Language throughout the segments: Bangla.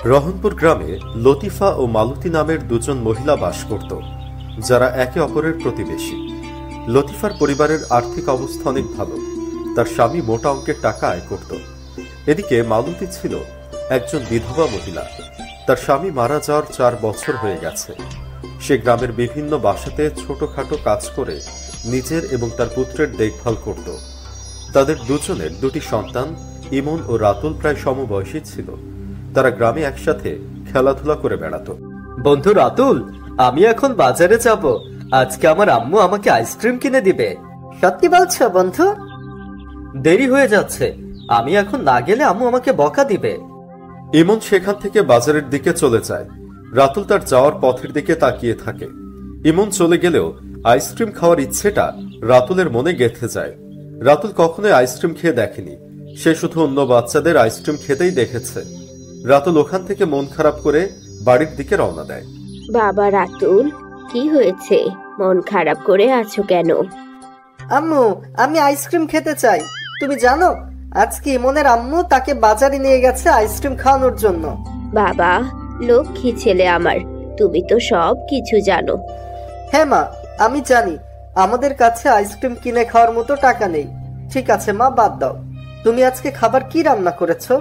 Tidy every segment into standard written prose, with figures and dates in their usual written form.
রহনপুর গ্রামে লতিফা ও মালতী নামের দুজন মহিলা বাস করত, যারা একে অপরের প্রতিবেশী। লতিফার পরিবারের আর্থিক অবস্থা অনেক ভালো, তার স্বামী মোটা অঙ্কের টাকা আয় করত। এদিকে মালতী ছিল একজন বিধবা মহিলা। তার স্বামী মারা যাওয়ার 4 বছর হয়ে গেছে। সে গ্রামের বিভিন্ন বাসাতে ছোটখাটো কাজ করে নিজের এবং তার পুত্রের দেখভাল করত। তাদের দুজনের 2টি সন্তান ইমন ও রাতুল প্রায় সমবয়সী ছিল। তারা গ্রামে একসাথে খেলাধুলা করে বেড়াতো। বন্ধু রাতুল, আমি এখন বাজারে যাব। আজকে আমার আম্মু আমাকে আইসক্রিম কিনে দিবে। সত্যি বলছো বন্ধু? দেরি হয়ে যাচ্ছে, আমি এখন না গেলে আম্মু আমাকে বকা দিবে। ইমন সেখান থেকে বাজারের দিকে চলে যায়। রাতুল তার যাওয়ার পথের দিকে তাকিয়ে থাকে। ইমন চলে গেলেও আইসক্রিম খাওয়ার ইচ্ছেটা রাতুলের মনে গেঁথে যায়। রাতুল কখনোই আইসক্রিম খেয়ে দেখেনি, সে শুধু অন্য বাচ্চাদের আইসক্রিম খেতেই দেখেছে। রাতুল ওখান থেকে মন খারাপ করে বাড়ির দিকে রওনা দেয়। বাবা রাতুল, কি হয়েছে? মন খারাপ করে আছো কেন? আম্মু, আমি আইসক্রিম খেতে চাই। তুমি জানো, আজকে ইমনের আম্মু তাকে বাজারে নিয়ে গেছে আইসক্রিম খাওয়ানোর জন্য। বাবা, লক্ষ্মী ছেলে আমার, তুমি তো সব কিছু জানো। হ্যাঁ মা, আমি জানি। আমাদের কাছে আইসক্রিম কিনে খাওয়ার মতো টাকা নেই। ঠিক আছে মা, বাদ দাও। তুমি আজকে খাবার কি রান্না করেছো?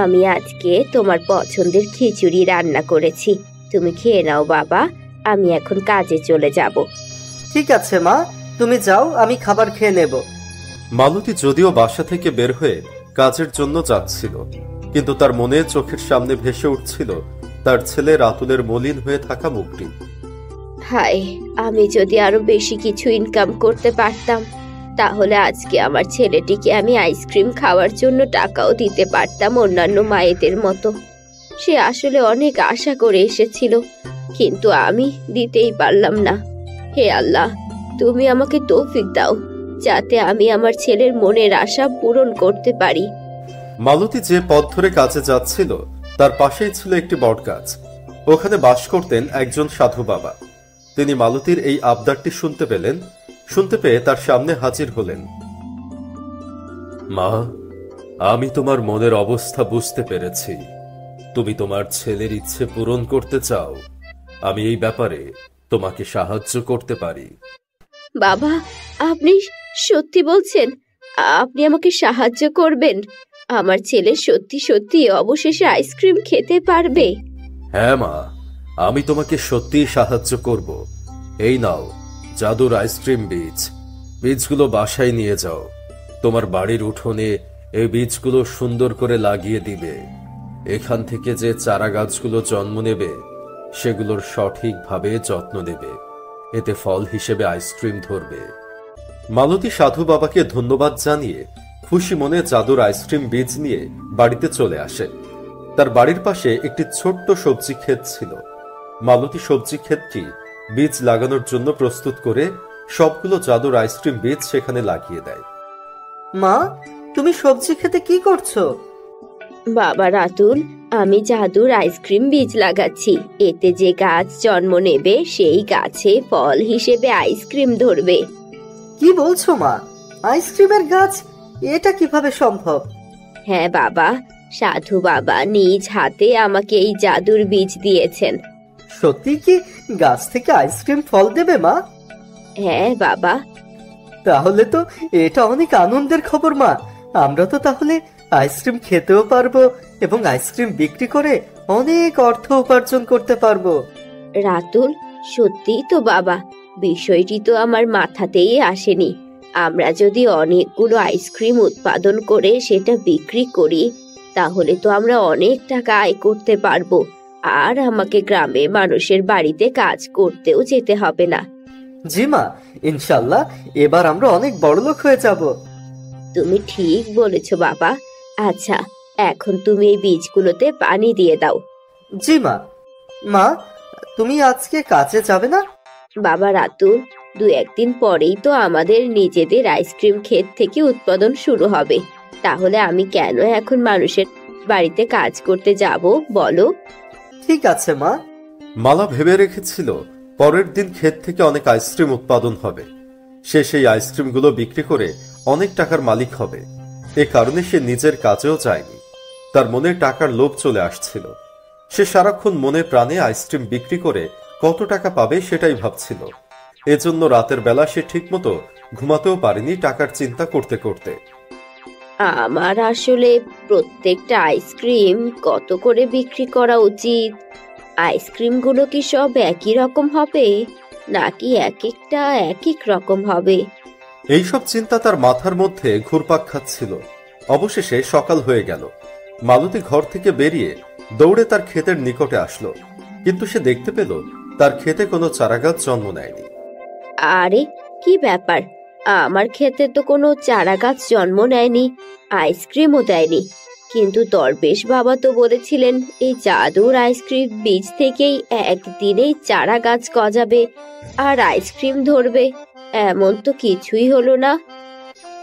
আমি আজকে তোমার পছন্দের খিচুড়ি রান্না করেছি, তুমি খেয়ে নাও বাবা। আমি এখন কাজে চলে যাব। ঠিক আছে মা, তুমি যাও, আমি খাবার খেয়ে নেব। মালতী যদিও বাসা থেকে বের হয়ে কাজের জন্য যাচ্ছিল, কিন্তু তার মনে চোখের সামনে ভেসে উঠছিল তার ছেলে রাতুলের মলিন হয়ে থাকা মুখটি। হায়, আমি যদি আরো বেশি কিছু ইনকাম করতে পারতাম, তাহলে আজকে আমার ছেলেটিকে আমি আইসক্রিম খাওয়ার জন্য টাকাও দিতে পারতাম অন্যান্য মায়েদের মতো। সে আসলে অনেক আশা করে এসেছিল, কিন্তু আমি দিতেই পারলাম না। হে আল্লাহ, তুমি আমাকে তৌফিক দাও, যাতে আমি আমার ছেলের মনের আশা পূরণ করতে পারি। মালতী যে পথ ধরে কাজে যাচ্ছিল তার পাশেই ছিল একটি বটগাছ। ওখানে বাস করতেন একজন সাধু বাবা। তিনি মালতীর এই আবদারটি শুনতে পেলেন। শুনতে পেয়ে তার সামনে হাজির হলেন। মা, আমি তোমার মনের অবস্থা বুঝতে পেরেছি। তুমি তোমার ছেলের ইচ্ছে পূরণ করতে চাও। আমি এই ব্যাপারে তোমাকে সাহায্য করতে পারি। বাবা, আপনি সত্যি বলছেন? আপনি আমাকে সাহায্য করবেন? আমার ছেলে সত্যি সত্যি অবশেষে আইসক্রিম খেতে পারবে? হ্যাঁ মা, আমি তোমাকে সত্যিই সাহায্য করব। এই নাও জাদুর আইসক্রিম বীজ। বীজগুলো বাসায় নিয়ে যাও। তোমার বাড়ির উঠোনে এই বীজগুলো সুন্দর করে লাগিয়ে দিবে। এখান থেকে যে চারা গাছগুলো জন্ম নেবে সেগুলোর সঠিকভাবে যত্ন নেবে। এতে ফল হিসেবে আইসক্রিম ধরবে। মালতী সাধু বাবাকে ধন্যবাদ জানিয়ে খুশি মনে জাদুর আইসক্রিম বীজ নিয়ে বাড়িতে চলে আসে। তার বাড়ির পাশে একটি ছোট্ট সবজি ক্ষেত ছিল। মালতী সবজি ক্ষেতটি বীজ লাগানোর জন্য প্রস্তুত করে সবগুলো জাদুর আইসক্রিম বীজ সেখানে লাগিয়ে দেয়। মা, তুমি সবজি খেতে কি করছো? বাবা রাতুল, আমি জাদুর আইসক্রিম বীজ লাগাচ্ছি। এতে যে গাছ জন্ম নেবে সেই গাছে ফল হিসেবে আইসক্রিম ধরবে। কি বলছো মা? আইসক্রিমের গাছ? এটা কিভাবে সম্ভব? হ্যাঁ বাবা, সাধু বাবা নিজ হাতে আমাকে এই জাদুর বীজ দিয়েছেন। সত্যি কি গাছ থেকে আইসক্রিম ফল দেবে মা? হ্যাঁ বাবা। তাহলে তো এটা অনেক আনন্দের খবর মা। আমরা তো তাহলে আইসক্রিম খেতেও পারবো এবং আইসক্রিম বিক্রি করে অনেক অর্থ উপার্জন করতে পারবো। রাতুল, সত্যিই তো বাবা, বিষয়টি তো আমার মাথাতেই আসেনি। আমরা যদি অনেকগুলো আইসক্রিম উৎপাদন করে সেটা বিক্রি করি, তাহলে তো আমরা অনেক টাকা আয় করতে পারবো। আর আমাকে গ্রামে মানুষের বাড়িতে কাজ করতেও যেতে হবে না। জি মা, ইনশাল্লাহ এবার আমরা অনেক বড়লোক হয়ে যাব। তুমি ঠিক বলেছো বাবা। আচ্ছা, এখন তুমি এই বীজগুলোতে পানি দিয়ে দাও। জি মা। মা, তুমি আজকে কাজে যাবে না? বাবা রাতুল, 2-1 দিন পরেই তো আমাদের নিজেদের আইসক্রিম ক্ষেত থেকে উৎপাদন শুরু হবে। তাহলে আমি কেন এখন মানুষের বাড়িতে কাজ করতে যাব বলো? ঠিক আছে মা। মালা ভেবে রেখেছিল পরের দিন ক্ষেত থেকে অনেক আইসক্রিম উৎপাদন হবে। সে সেই আইসক্রিমগুলো বিক্রি করে অনেক টাকার মালিক হবে। এ কারণে সে নিজের কাজেও যায়নি। তার মনে টাকার লোভ চলে আসছিল। সে সারাক্ষণ মনে প্রাণে আইসক্রিম বিক্রি করে কত টাকা পাবে সেটাই ভাবছিল। এজন্য রাতের বেলা সে ঠিকমতো ঘুমাতেও পারেনি টাকার চিন্তা করতে করতে। আমার আসলে প্রত্যেকটা আইসক্রিম কত করে বিক্রি করা উচিত? আইসক্রিমগুলো কি সব একই রকম হবে, নাকি এক একটা এক এক রকম হবে? এইসব চিন্তা তার মাথার মধ্যে ঘুরপাক খাচ্ছিল। অবশেষে সকাল হয়ে গেল। মালতী ঘর থেকে বেরিয়ে দৌড়ে তার ক্ষেতের নিকটে আসলো, কিন্তু সে দেখতে পেল তার ক্ষেতে কোনো চারাগাছ জন্ম নেয়নি। আরে কি ব্যাপার, আমার ক্ষেতে তো কোনো চারা গাছ জন্ম নেয়নি, আইসক্রিমও দেয়নি। কিন্তু দরবেশ বাবা তো বলেছিলেন এই জাদুর আইসক্রিম বীজ থেকেই একদিনেই চারা গাছ গজাবে আর আইসক্রিম ধরবে। এমন তো কিছুই হলো না।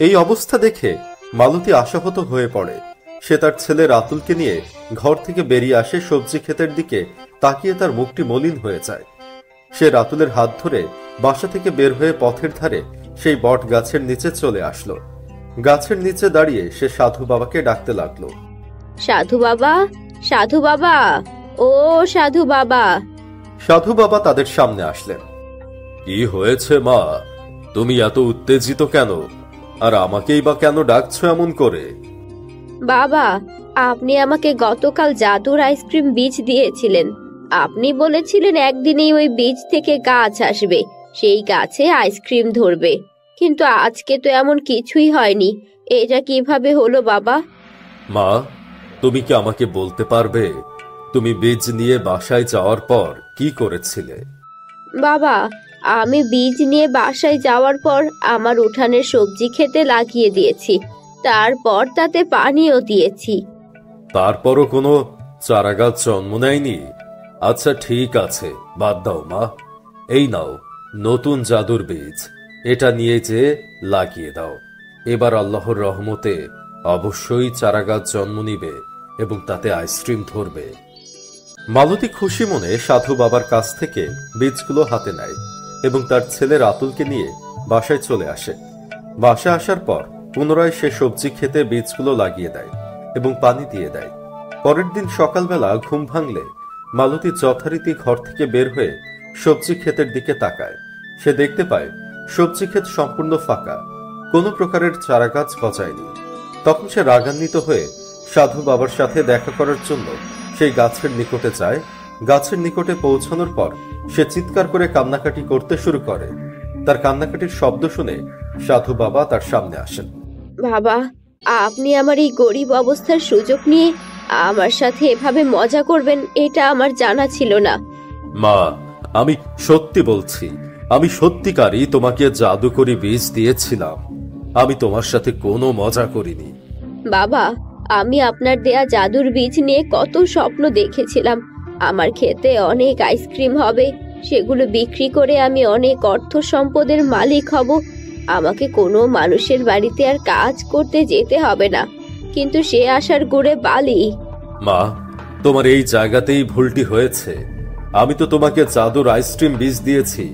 এই অবস্থা দেখে মালতী আশাহত হয়ে পড়ে। সে তার ছেলে রাতুলকে নিয়ে ঘর থেকে বেরিয়ে আসে। সবজি ক্ষেতের দিকে তাকিয়ে তার মুখটি মলিন হয়ে যায়। সে রাতুলের হাত ধরে বাসা থেকে বের হয়ে পথের ধারে সেই বট গাছের নিচে চলে আসলো। গাছের নিচে দাঁড়িয়ে সে সাধু বাবাকে ডাকতে লাগলো। সাধু বাবা, সাধু বাবা, ও সাধু বাবা। সাধু বাবা তাদের সামনে আসলেন। কি হয়েছে মা, তুমি এত উত্তেজিত কেন? আর আমাকেই বা কেন ডাকছো এমন করে? বাবা, আপনি আমাকে গতকাল জাদুর আইসক্রিম বীজ দিয়েছিলেন। আপনি বলেছিলেন একদিনেই ওই বীজ থেকে গাছ আসবে, সেই গাছে আইসক্রিম ধরবে। কিন্তু আজকে তো এমন কিছুই হয়নি। এটা কিভাবে হলো বাবা? মা, তুমি কি আমাকে বলতে পারবে তুমি বীজ নিয়ে বাসায় যাওয়ার পর কি করেছিলে? বাবা, আমি বীজ নিয়ে বাসায় যাওয়ার পর আমার উঠানের সবজি খেতে লাগিয়ে দিয়েছি, তারপর তাতে পানিও দিয়েছি। তারপরও কোনো চারাগাছ জন্ম নেয়নি? আচ্ছা ঠিক আছে, বাদ দাও মা। এই নাও নতুন জাদুর বীজ, এটা নিয়ে যে লাগিয়ে দাও। এবার আল্লাহর রহমতে অবশ্যই চারাগাছ জন্ম নিবে এবং তাতে আইসক্রিম ধরবে। মালতী খুশি মনে সাধু বাবার কাছ থেকে বীজগুলো হাতে নেয় এবং তার ছেলে রাতুলকে নিয়ে বাসায় চলে আসে। বাসায় আসার পর পুনরায় সে সবজি খেতে বীজগুলো লাগিয়ে দেয় এবং পানি দিয়ে দেয়। পরের দিন সকালবেলা ঘুম ভাঙলে মালতী যথারীতি ঘর থেকে বের হয়ে সবজি ক্ষেতের দিকে তাকায়। সে দেখতে পায় সবজি ক্ষেত সম্পূর্ণ ফাঁকা, কোনো প্রকারের চারাগাছ গজায়নি। তখন সে রাগান্বিত হয়ে সাধু বাবার সাথে দেখা করার জন্য সেই গাছের নিকটে যায়। গাছের নিকটে পৌঁছানোর পর সে চিৎকার করে কান্নাকাটি করতে শুরু করে। তার কান্নাকাটির শব্দ শুনে সাধু বাবা তার সামনে আসেন। বাবা, আপনি আমার এই গরিব অবস্থার সুযোগ নিয়ে আমার সাথে এভাবে মজা করবেন, এটা আমার জানা ছিল না। মা, আমি সত্যি বলছি, আমি সত্যিকারই তোমাকে জাদুকরি বীজ দিয়েছিলাম। আমি তোমার সাথে কোনো মজা করিনি। বাবা, আমি আপনার দেয়া জাদুর বীজ নিয়ে কত স্বপ্ন দেখেছিলাম। আমার খেতে অনেক আইসক্রিম হবে, সেগুলো বিক্রি করে আমি অনেক অর্থ সম্পদের মালিক হব। আমাকে কোনো মানুষের বাড়িতে আর কাজ করতে যেতে হবে না। কিন্তু সে আশার গুড়ে বালি। মা, তোমার এই জায়গাতেই ভুলটি হয়েছে। আমি তো তোমাকে জাদুর আইসক্রিম বীজ দিয়েছি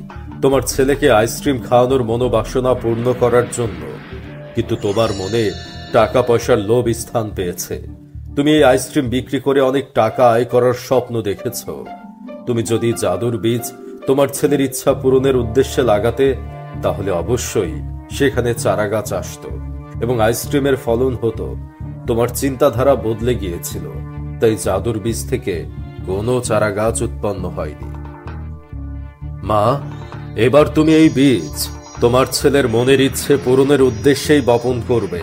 তোমার ছেলেকে আইসক্রিম খাওয়ানোর মনোবাসনা পূর্ণ করার জন্য, কিন্তু তোমার মনে টাকা পয়সার লোভ স্থান পেয়েছে। তুমি এই আইসক্রিম বিক্রি করে অনেক টাকা আয় করার স্বপ্ন দেখেছ। তুমি যদি জাদুর বীজ তোমার ছেলের ইচ্ছা পূরণের উদ্দেশ্যে লাগাতে, তাহলে অবশ্যই সেখানে চারাগাছ আসতো এবং আইসক্রিমের ফলন হতো। তোমার চিন্তাধারা বদলে গিয়েছিল, তাই জাদুর বীজ থেকে কোনো চারাগাছ উৎপন্ন হয়নি। মা, এবার তুমি এই বীজ তোমার ছেলের মনের ইচ্ছে পূরণের উদ্দেশ্যেই বপন করবে।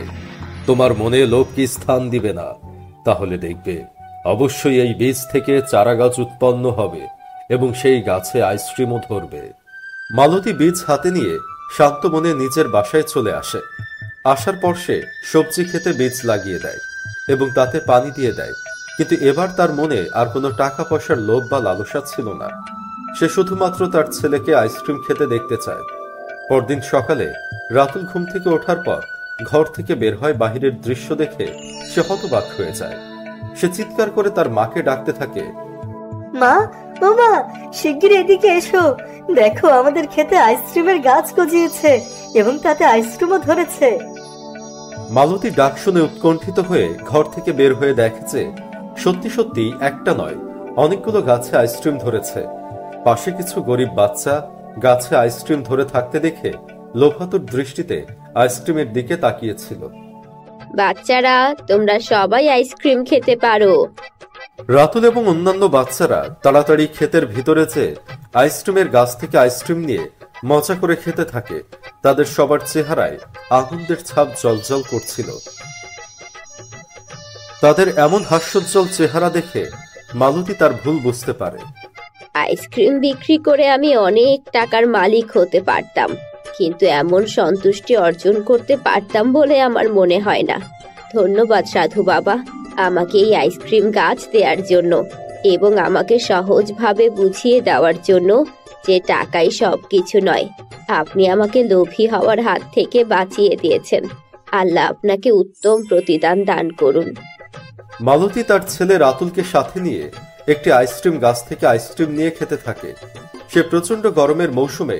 তোমার মনে লোভ কি স্থান দিবে না, তাহলে দেখবে অবশ্যই এই বীজ থেকে চারাগাছ উৎপন্ন হবে এবং সেই গাছে আইসক্রিমও ধরবে। মালতী বীজ হাতে নিয়ে শান্ত মনে নিজের বাসায় চলে আসে। আসার পর সে সবজি খেতে বীজ লাগিয়ে দেয় এবং তাতে পানি দিয়ে দেয়। কিন্তু এবার তার মনে আর কোনো টাকা পয়সার লোভ বা লালসা ছিল না। সে শুধুমাত্র তার ছেলেকে আইসক্রিম খেতে দেখতে চায়। পরদিন সকালে রাতুল ঘুম থেকে ওঠার পর ঘর থেকে বের হয়। বাহিরের দৃশ্য দেখে সে হতবাক হয়ে যায়। সে চিৎকার করে তার মাকে ডাকতে থাকে, মা, ও মা, শিগগির এদিকে এসো। দেখো, আমাদের খেতে আইসক্রিমের গাছ গজিয়েছে এবং তাতে আইসক্রিমও ধরেছে। মালতী ডাক শুনে উৎকণ্ঠিত হয়ে ঘর থেকে বের হয়ে দেখে যে সত্যি সত্যি একটা নয়, অনেকগুলো গাছে আইসক্রিম ধরেছে। পাশে কিছু গরিব বাচ্চা গাছে আইসক্রিম ধরে থাকতে দেখে লোভাতুর দৃষ্টিতে আইসক্রিমের দিকে তাকিয়েছিল। বাচ্চারা, তোমরা সবাই আইসক্রিম খেতে পারো। রাতুল এবং অন্যান্য বাচ্চারা তাড়াতাড়ি ক্ষেতের ভিতরে যেয়ে আইসক্রিমের গাছ থেকে আইসক্রিম নিয়ে মজা করে খেতে থাকে। তাদের সবার চেহারায় আনন্দের ছাপ জ্বলজ্বল করছিল। তাদের এমন হাস্যোজ্জ্বল চেহারা দেখে মালতী তার ভুল বুঝতে পারে। আইসক্রিম বিক্রি করে আমি অনেক টাকার মালিক হতে পারতাম, কিন্তু এমন সন্তুষ্টি অর্জন করতে পারতাম বলে আমার মনে হয় না। ধন্যবাদ সাধু বাবা, আমাকে এই আইসক্রিম গাছ দেওয়ার জন্য এবং আমাকে সহজভাবে বুঝিয়ে দেওয়ার জন্য যে টাকাই সবকিছু নয়। আপনি আমাকে লোভী হওয়ার হাত থেকে বাঁচিয়ে দিয়েছেন। আল্লাহ আপনাকে উত্তম প্রতিদান দান করুন। মালতী তার ছেলে রাতুলকে সাথে নিয়ে একটি আইসক্রিম গাছ থেকে আইসক্রিম নিয়ে খেতে থাকে। সে প্রচন্ড গরমের মৌসুমে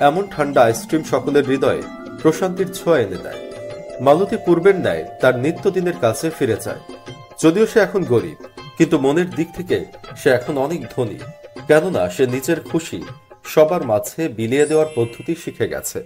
এমন ঠান্ডা আইসক্রিম সকলের হৃদয়ে প্রশান্তির ছোঁয়া এনে দেয়। মালতী পূর্বের ন্যায় তার নিত্যদিনের কাছে ফিরে যায়। যদিও সে এখন গরিব, কিন্তু মনের দিক থেকে সে এখন অনেক ধনী, কেননা সে নিজের খুশি সবার মাঝে বিলিয়ে দেওয়ার পদ্ধতি শিখে গেছে।